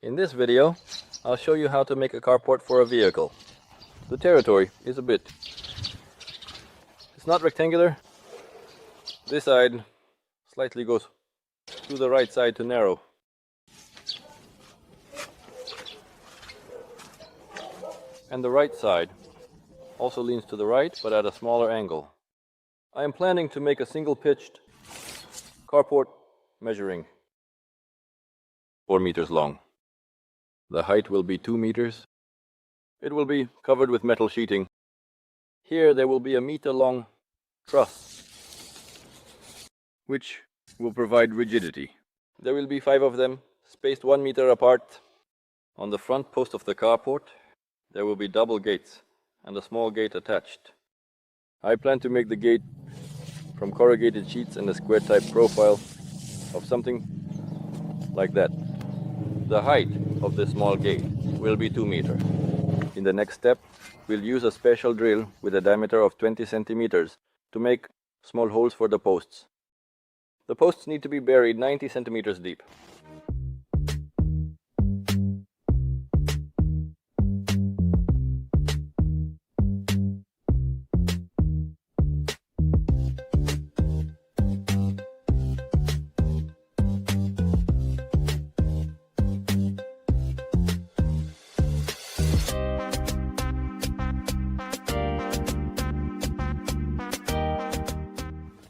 In this video, I'll show you how to make a carport for a vehicle. The territory is it's not rectangular. This side slightly goes to the right side to narrow. And the right side also leans to the right, but at a smaller angle. I am planning to make a single pitched carport measuring 4 meters long. The height will be 2 meters. It will be covered with metal sheeting. Here there will be a meter-long truss, which will provide rigidity. There will be 5 of them, spaced 1 meter apart. On the front post of the carport, there will be double gates and a small gate attached. I plan to make the gate from corrugated sheets and a square type profile of something like that. The height of this small gate will be 2 meters. In the next step, we'll use a special drill with a diameter of 20 centimeters to make small holes for the posts. The posts need to be buried 90 centimeters deep.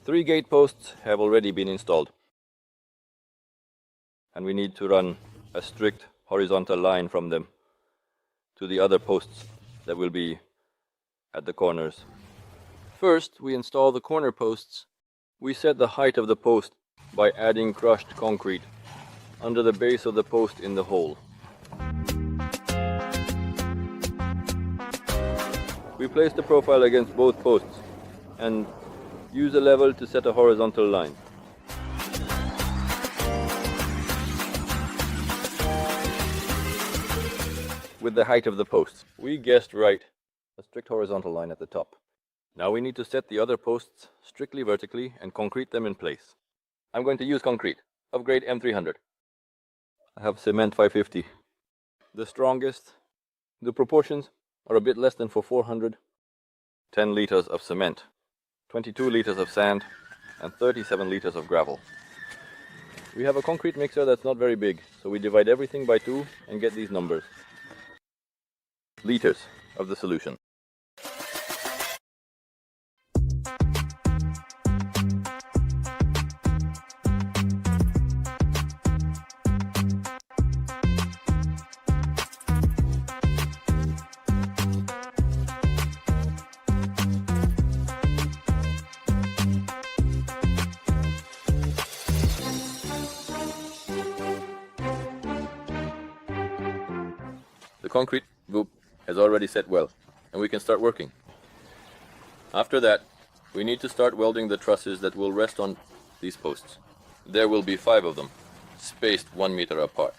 Three gate posts have already been installed, and we need to run a strict horizontal line from them to the other posts that will be at the corners. First, we install the corner posts. We set the height of the post by adding crushed concrete under the base of the post in the hole. We place the profile against both posts and use a level to set a horizontal line. With the height of the posts, we guessed right, a strict horizontal line at the top. Now we need to set the other posts strictly vertically and concrete them in place. I'm going to use concrete of grade M300. I have cement 550. The strongest. The proportions are a bit less than for 400. 10 liters of cement, 22 liters of sand, and 37 liters of gravel. We have a concrete mixer that's not very big, so we divide everything by 2 and get these numbers. Liters of the solution. The concrete goop has already set well, and we can start working. After that, we need to start welding the trusses that will rest on these posts. There will be 5 of them, spaced 1 meter apart.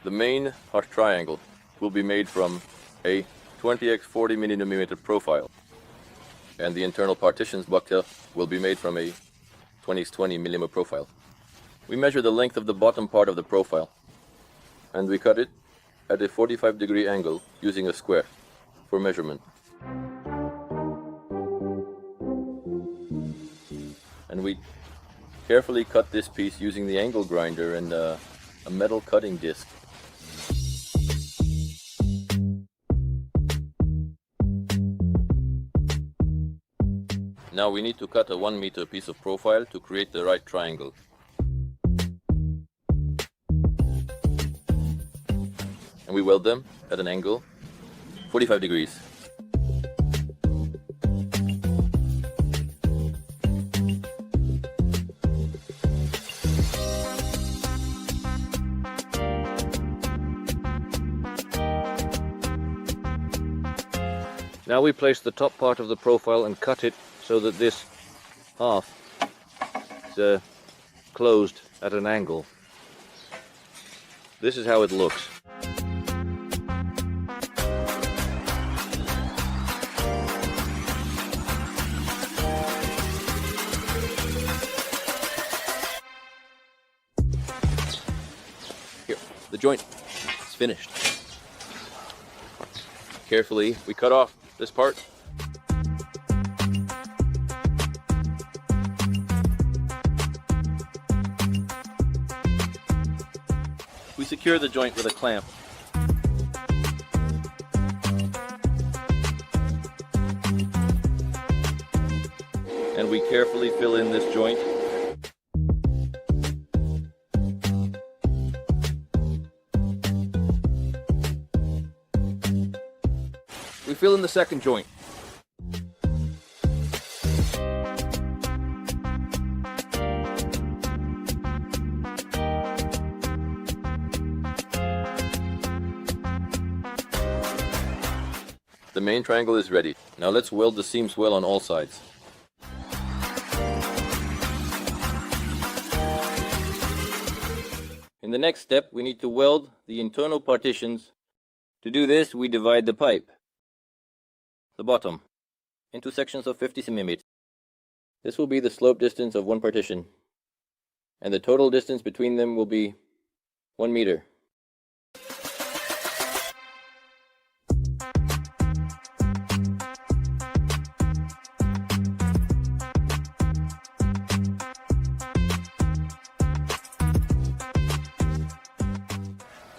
The main arch triangle will be made from a 20x40 mm profile, and the internal partitions bucktail will be made from a 20x20 mm profile. We measure the length of the bottom part of the profile, and we cut it at a 45-degree angle using a square for measurement. And we carefully cut this piece using the angle grinder and a metal cutting disc. Now we need to cut a 1 meter piece of profile to create the right triangle. And we weld them at an angle 45 degrees. Now we place the top part of the profile and cut it so that this half is closed at an angle. This is how it looks. The joint finished. Carefully, we cut off this part. We secure the joint with a clamp. And we carefully fill in this joint. We fill in the second joint. The main triangle is ready. Now let's weld the seams well on all sides. In the next step, we need to weld the internal partitions. To do this, we divide the pipe, the bottom, into sections of 50 cm. This will be the slope distance of one partition, and the total distance between them will be 1 meter.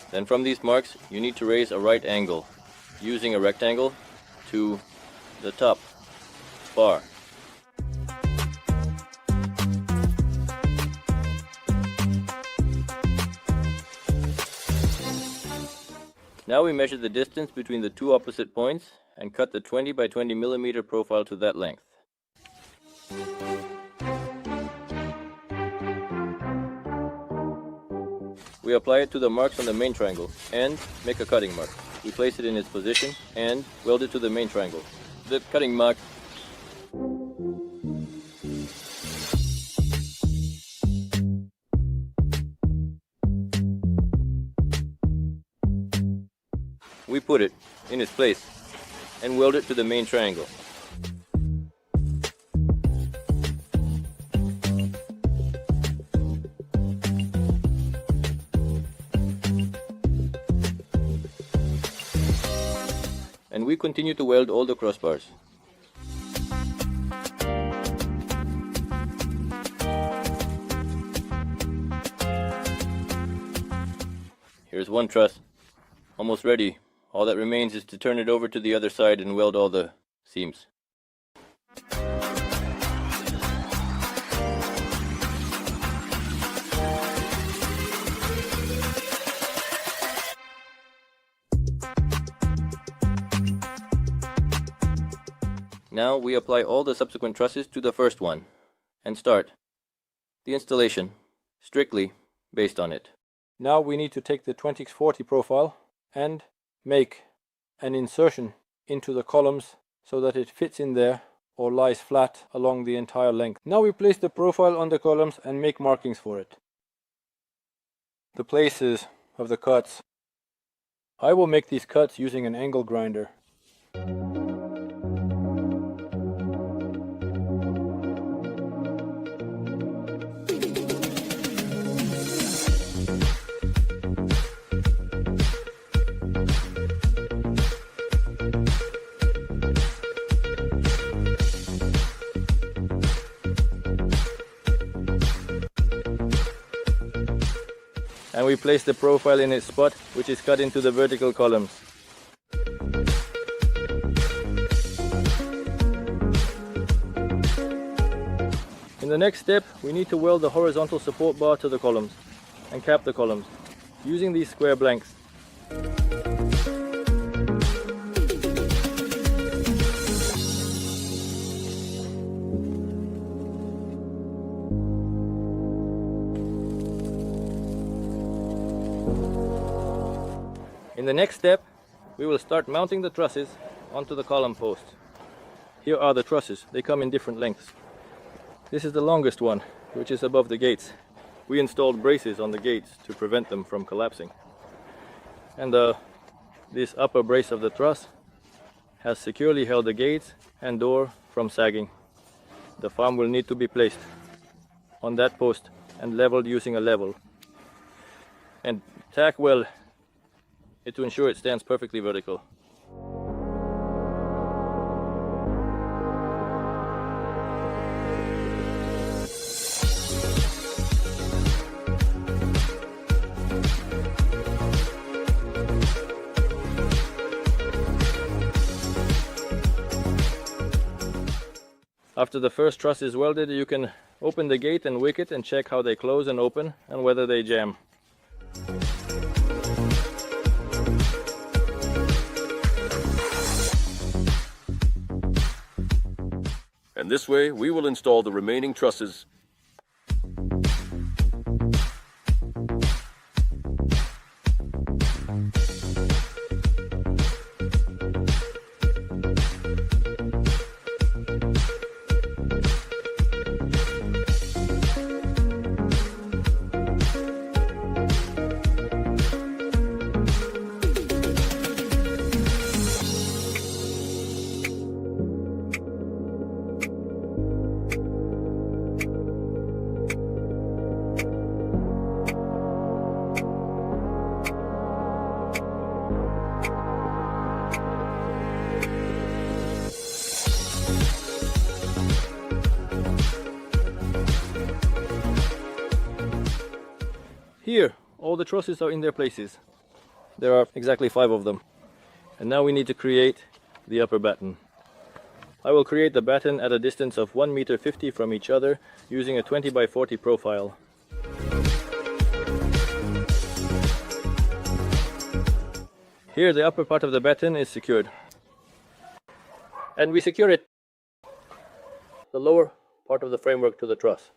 Then from these marks, you need to raise a right angle, using a rectangle, to the top bar. Now we measure the distance between the two opposite points and cut the 20 by 20 millimeter profile to that length. We apply it to the marks on the main triangle and make a cutting mark. We place it in its position and weld it to the main triangle. The cutting mark we put it in its place and weld it to the main triangle. And we continue to weld all the crossbars. Here's one truss, almost ready. All that remains is to turn it over to the other side and weld all the seams. Now we apply all the subsequent trusses to the first one and start the installation strictly based on it. Now we need to take the 20x40 profile and make an insertion into the columns so that it fits in there or lies flat along the entire length. Now we place the profile on the columns and make markings for it. The places of the cuts. I will make these cuts using an angle grinder. And we place the profile in its spot, which is cut into the vertical columns. In the next step, we need to weld the horizontal support bar to the columns and cap the columns using these square blanks. In the next step, we will start mounting the trusses onto the column posts. Here are the trusses. They come in different lengths. This is the longest one, which is above the gates. We installed braces on the gates to prevent them from collapsing. And this upper brace of the truss has securely held the gates and door from sagging. The farm will need to be placed on that post and leveled using a level. And tack well to ensure it stands perfectly vertical. After the first truss is welded, you can open the gate and wicket and check how they close and open and whether they jam. And this way we will install the remaining trusses. Here, all the trusses are in their places. There are exactly 5 of them. And now we need to create the upper batten. I will create the batten at a distance of 1.50 meters from each other using a 20 by 40 profile. Here the upper part of the batten is secured. And we secure it, the lower part of the framework, to the truss.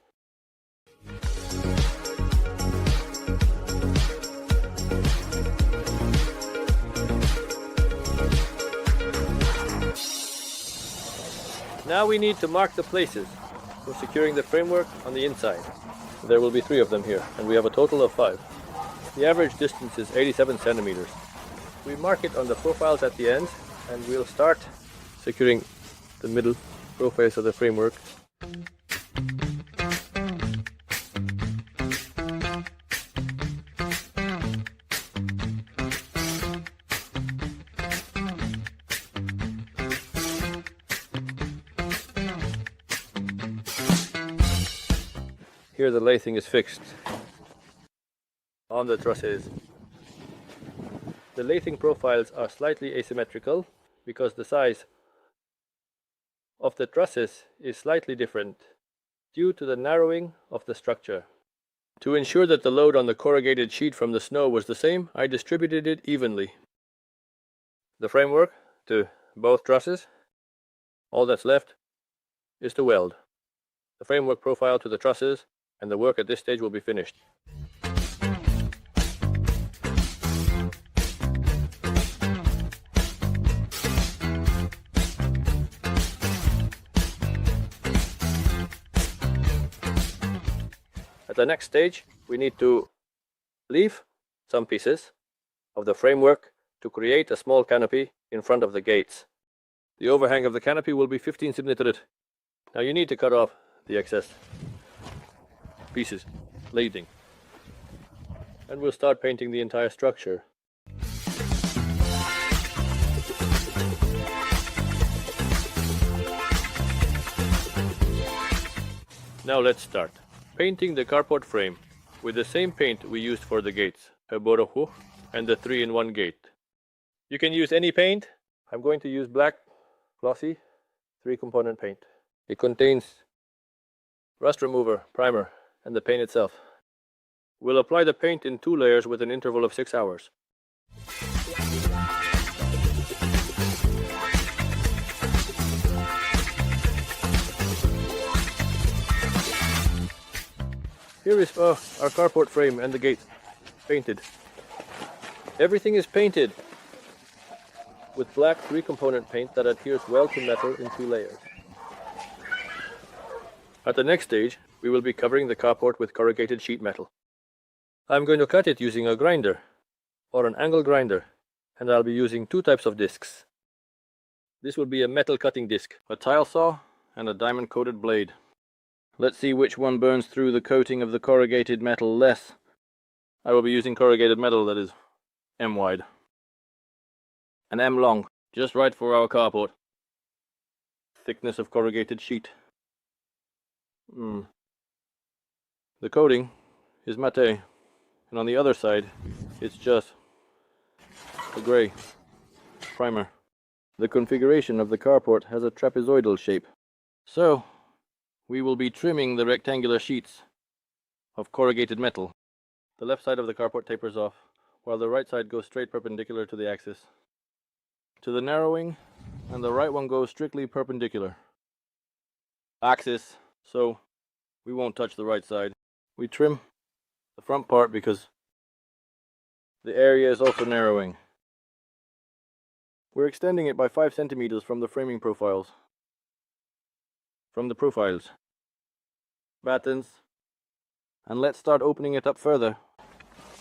Now we need to mark the places for securing the framework on the inside. There will be 3 of them here, and we have a total of 5. The average distance is 87 centimeters. We mark it on the profiles at the end, and we'll start securing the middle profiles of the framework. Here the lathing is fixed on the trusses. The lathing profiles are slightly asymmetrical because the size of the trusses is slightly different due to the narrowing of the structure. To ensure that the load on the corrugated sheet from the snow was the same, I distributed it evenly. The framework to both trusses. All that's left is to weld the framework profile to the trusses, and the work at this stage will be finished. At the next stage, we need to leave some pieces of the framework to create a small canopy in front of the gates. The overhang of the canopy will be 15 centimeters. Now you need to cut off the excess pieces, lathing, and we'll start painting the entire structure. Now let's start painting the carport frame with the same paint we used for the gates, Carport and the 3-in-1 gate. You can use any paint. I'm going to use black glossy 3-component paint. It contains rust remover, primer, and the paint itself. We'll apply the paint in 2 layers with an interval of 6 hours. Here is our carport frame and the gate painted. Everything is painted with black 3-component paint that adheres well to metal in 2 layers. At the next stage, we will be covering the carport with corrugated sheet metal. I'm going to cut it using a grinder or an angle grinder, and I'll be using 2 types of discs. This will be a metal cutting disc, a tile saw, and a diamond coated blade. Let's see which one burns through the coating of the corrugated metal less. I will be using corrugated metal that is M wide. An M long, just right for our carport. Thickness of corrugated sheet. The coating is matte, and on the other side it's just a grey primer. The configuration of the carport has a trapezoidal shape, so we will be trimming the rectangular sheets of corrugated metal. The left side of the carport tapers off, while the right side goes straight perpendicular to the axis. To the narrowing, and the right one goes strictly perpendicular. Axis, so we won't touch the right side. We trim the front part because the area is also narrowing. We're extending it by 5 centimeters from the framing profiles. From the profiles. Battens. And let's start opening it up further.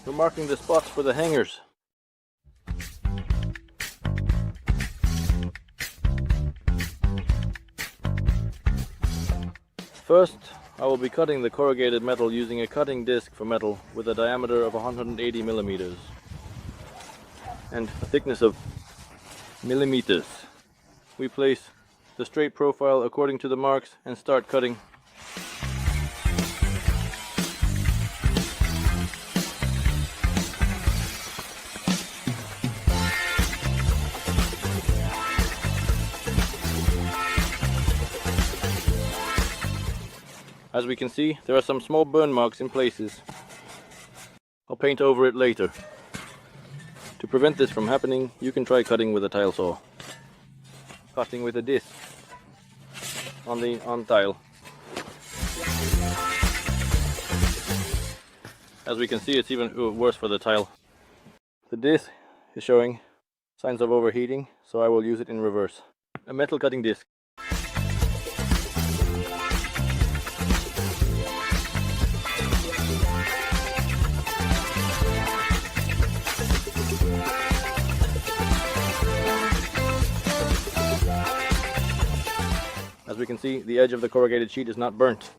We're marking the spots for the hangers. First, I will be cutting the corrugated metal using a cutting disc for metal with a diameter of 180 millimeters and a thickness of millimeters. We place the straight profile according to the marks and start cutting. As we can see, there are some small burn marks in places. I'll paint over it later. To prevent this from happening, you can try cutting with a tile saw. Cutting with a disc on tile. As we can see, it's even worse for the tile. The disc is showing signs of overheating, so I will use it in reverse. A metal cutting disc. As we can see, the edge of the corrugated sheet is not burnt.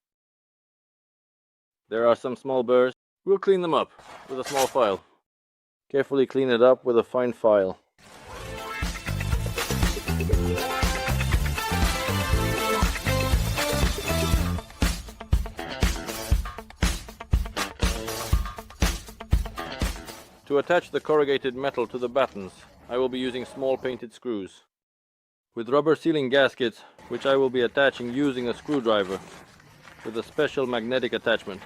There are some small burrs. We'll clean them up with a small file. Carefully clean it up with a fine file. To attach the corrugated metal to the battens, I will be using small painted screws. With rubber sealing gaskets, which I will be attaching using a screwdriver with a special magnetic attachment.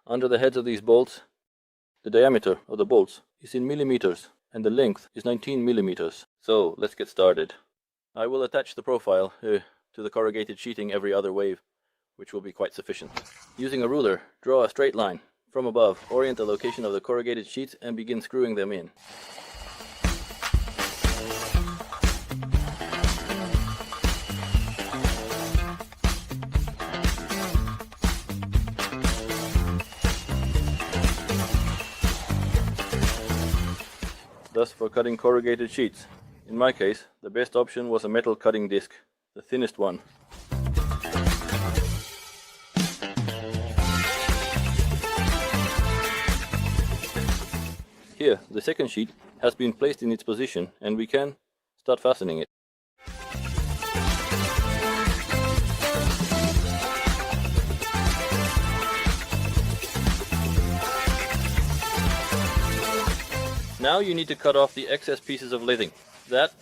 Under the heads of these bolts, the diameter of the bolts is in millimeters and the length is 19 millimeters. So let's get started. I will attach the profile to the corrugated sheeting every other wave, which will be quite sufficient. Using a ruler, draw a straight line. From above, orient the location of the corrugated sheets and begin screwing them in. Thus, for cutting corrugated sheets, in my case, the best option was a metal cutting disc, the thinnest one. Here, the second sheet has been placed in its position and we can start fastening it. Now you need to cut off the excess pieces of lidding. That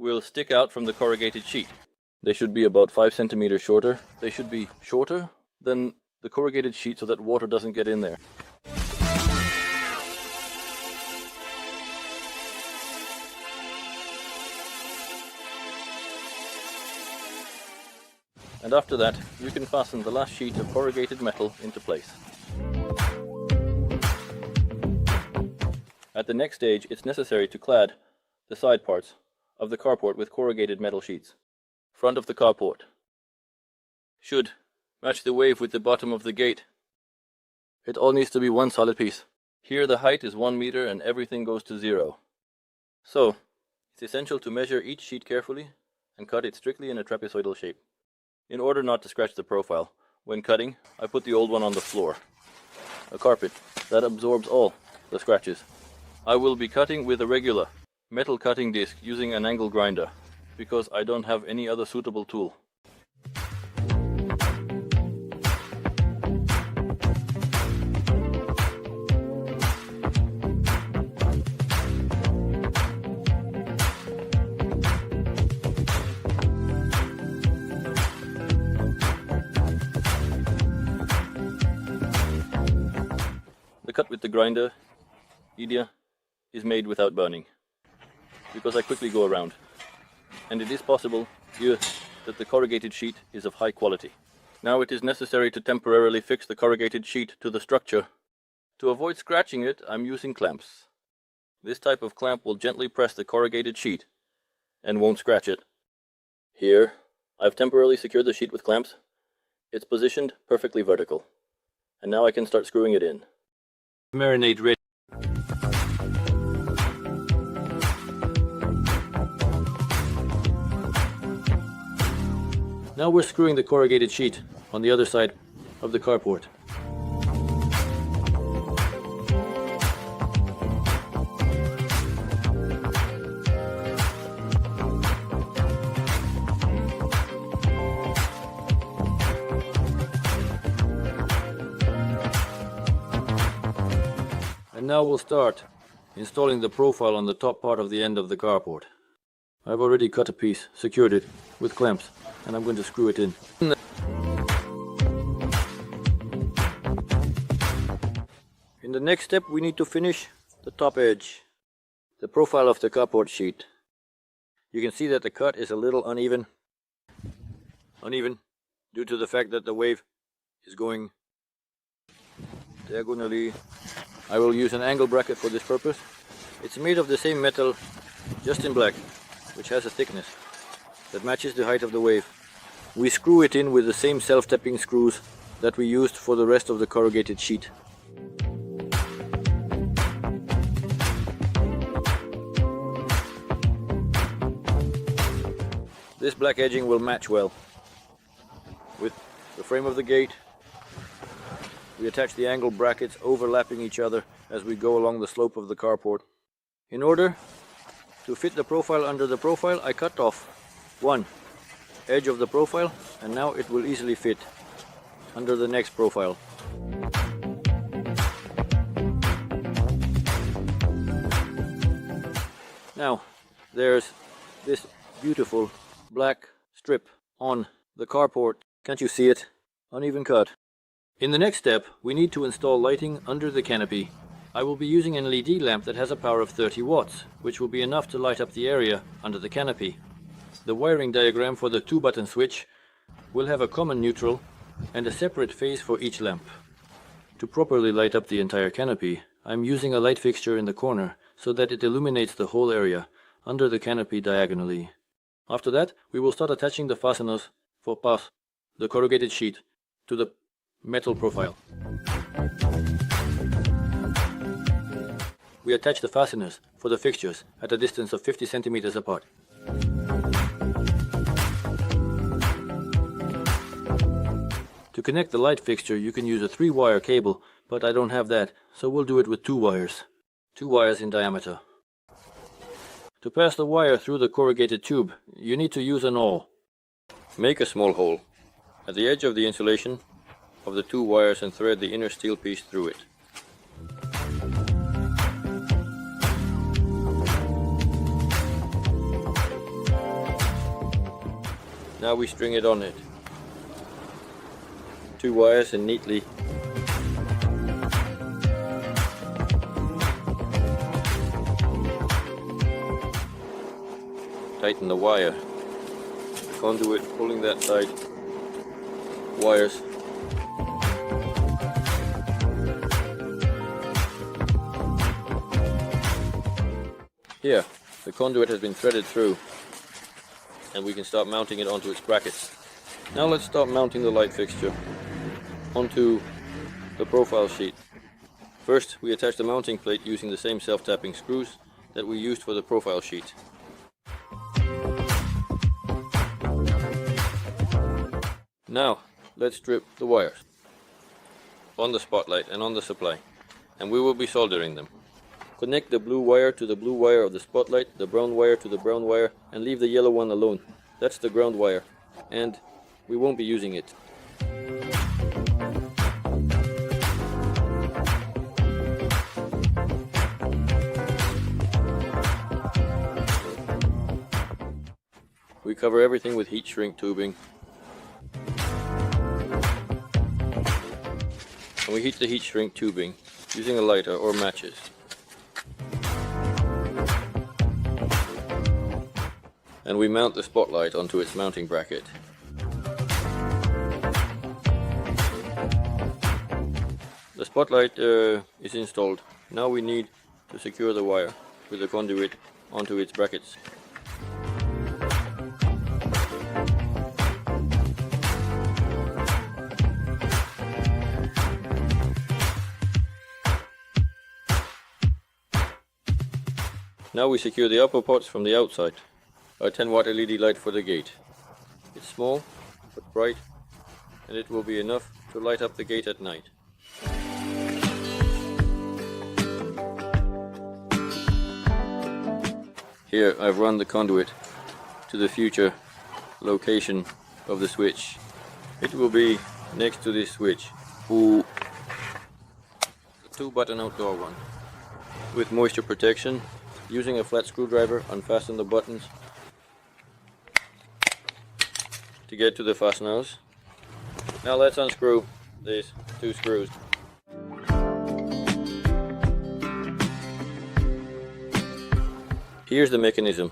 will stick out from the corrugated sheet. They should be about 5 centimeters shorter. They should be shorter than the corrugated sheet so that water doesn't get in there. And after that, you can fasten the last sheet of corrugated metal into place. At the next stage, it's necessary to clad the side parts of the carport with corrugated metal sheets. Front of the carport should match the wave with the bottom of the gate. It all needs to be one solid piece. Here the height is 1 meter and everything goes to 0. So, it's essential to measure each sheet carefully and cut it strictly in a trapezoidal shape. In order not to scratch the profile, when cutting, I put the old one on the floor. A carpet that absorbs all the scratches. I will be cutting with a regular metal cutting disc using an angle grinder, because I don't have any other suitable tool. The cut with the grinder media is made without burning, because I quickly go around, and it is possible here that the corrugated sheet is of high quality. Now it is necessary to temporarily fix the corrugated sheet to the structure. To avoid scratching it, I'm using clamps. This type of clamp will gently press the corrugated sheet and won't scratch it. Here, I've temporarily secured the sheet with clamps. It's positioned perfectly vertical, and now I can start screwing it in. Marinade ready. Now we're screwing the corrugated sheet on the other side of the carport. And now we'll start installing the profile on the top part of the end of the carport. I've already cut a piece, secured it with clamps, and I'm going to screw it in. In the next step, we need to finish the top edge, the profile of the carport sheet. You can see that the cut is a little uneven due to the fact that the wave is going diagonally. I will use an angle bracket for this purpose. It's made of the same metal, just in black, which has a thickness that matches the height of the wave. We screw it in with the same self-tapping screws that we used for the rest of the corrugated sheet. This black edging will match well with the frame of the gate. We attach the angle brackets overlapping each other as we go along the slope of the carport. In order to fit the profile under the profile, I cut off one edge of the profile, and now it will easily fit under the next profile. Now, there's this beautiful black strip on the carport. Can't you see it? Uneven cut. In the next step, we need to install lighting under the canopy. I will be using an LED lamp that has a power of 30 watts, which will be enough to light up the area under the canopy. The wiring diagram for the 2-button switch will have a common neutral and a separate phase for each lamp. To properly light up the entire canopy, I'm using a light fixture in the corner so that it illuminates the whole area under the canopy diagonally. After that, we will start attaching the fasteners for the corrugated sheet to the metal profile. We attach the fasteners for the fixtures at a distance of 50 centimeters apart. To connect the light fixture, you can use a 3-wire cable, but I don't have that, so we'll do it with 2 wires. 2 wires in diameter. To pass the wire through the corrugated tube, you need to use an awl. Make a small hole at the edge of the insulation of the 2 wires and thread the inner steel piece through it. Now we string it on it. 2 wires and neatly tighten the wire. Conduit pulling that side. Wires. Here, the conduit has been threaded through, and we can start mounting it onto its brackets. Now let's start mounting the light fixture onto the profile sheet. First, we attach the mounting plate using the same self-tapping screws that we used for the profile sheet. Now, let's strip the wires on the spotlight and on the supply, and we will be soldering them. Connect the blue wire to the blue wire of the spotlight, the brown wire to the brown wire, and leave the yellow one alone. That's the ground wire, and we won't be using it. We cover everything with heat shrink tubing. And we heat the heat shrink tubing using a lighter or matches. And we mount the spotlight onto its mounting bracket. The spotlight is installed. Now we need to secure the wire with the conduit onto its brackets. Now we secure the upper pots from the outside. A 10-watt LED light for the gate. It's small but bright, and it will be enough to light up the gate at night. Here I've run the conduit to the future location of the switch. It will be next to this switch. The 2-button outdoor one. With moisture protection, using a flat screwdriver, unfasten the buttons to get to the fasteners. Now let's unscrew these 2 screws. Here's the mechanism.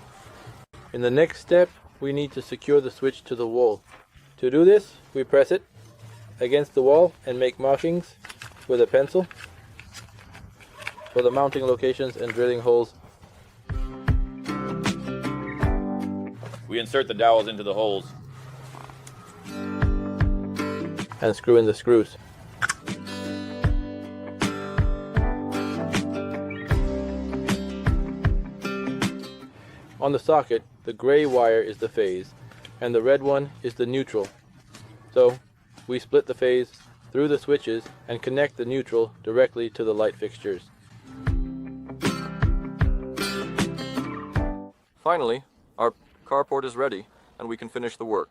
In the next step, we need to secure the switch to the wall. To do this, we press it against the wall and make markings with a pencil for the mounting locations and drilling holes. We insert the dowels into the holes. And screw in the screws. On the socket, the gray wire is the phase, and the red one is the neutral. So, we split the phase through the switches and connect the neutral directly to the light fixtures. Finally, our carport is ready, and we can finish the work.